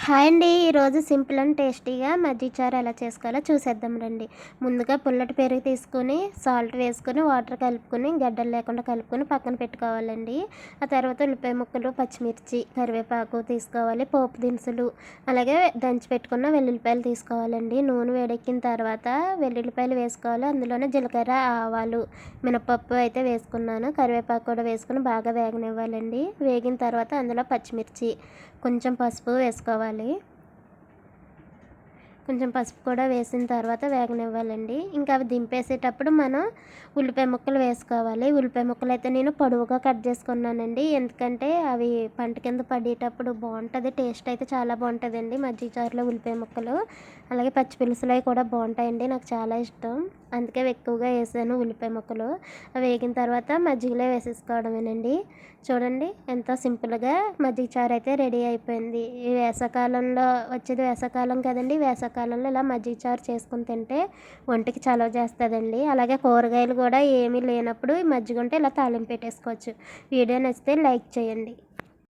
Hi అండి. ఈరోజు simple and టేస్టీగా మజ్జిగ చారు ఎలా చేసుకోవాలో చూసేద్దాం రండి. ముందుగా పుల్లటి పెరుగు తీసుకొని సాల్ట్ వేసుకొని వాటర్ కలుపుకొని గడ్డలు లేకుండా కలుపుకొని పక్కన పెట్టుకోవాలండి. ఆ తర్వాత ఉల్లిపాయ ముక్కలు, పచ్చిమిర్చి, కరివేపాకు తీసుకోవాలి. పోపు దినుసులు, అలాగే దంచి పెట్టుకున్న వెల్లుల్లిపాయలు తీసుకోవాలండి. నూనె వేడెక్కిన తర్వాత వెల్లుల్లిపాయలు వేసుకోవాలి. అందులోనే జీలకర్ర, ఆవాలు, మినపప్పు అయితే వేసుకున్నాను. కరివేపాకు కూడా వేసుకొని బాగా వేగనివ్వాలండి. వేగిన తర్వాత అందులో పచ్చిమిర్చి, కొంచెం పసుపు వేసుకోవాలి. కొంచెం పసుపు కూడా వేసిన తర్వాత వేగనివ్వాలండి. ఇంకా అవి దింపేసేటప్పుడు మనం ఉల్లిపాయ ముక్కలు వేసుకోవాలి. ఉల్లిపాయ ముక్కలు అయితే నేను పొడవుగా కట్ చేసుకున్నానండి. ఎందుకంటే అవి పంట కింద పడేటప్పుడు బాగుంటుంది. టేస్ట్ అయితే చాలా బాగుంటుందండి మజ్జిగ చారులో ఉల్లిపాయ ముక్కలు. అలాగే పచ్చి పులుసులు అవి కూడా బాగుంటాయండి. నాకు చాలా ఇష్టం. అందుకే ఎక్కువగా వేసాను ఉల్లిపాయ ముక్కలు. అవి వేగిన తర్వాత మజ్జిగలో వేసేసుకోవడమేనండి. చూడండి ఎంతో సింపుల్గా మజ్జిగ చారు అయితే రెడీ అయిపోయింది. ఈ వేసవకాలంలో వచ్చేది వేసవకాలం కదండి. వేసవకాలంలో ఇలా మజ్జిగ చారు చేసుకుని తింటే ఒంటికి చలవ చేస్తుందండి. అలాగే కూరగాయలు కూడా ఏమీ లేనప్పుడు ఈ మజ్జిగ ఉంటే ఇలా తాలింపు పెట్టేసుకోవచ్చు. వీడియో నచ్చితే లైక్ చేయండి.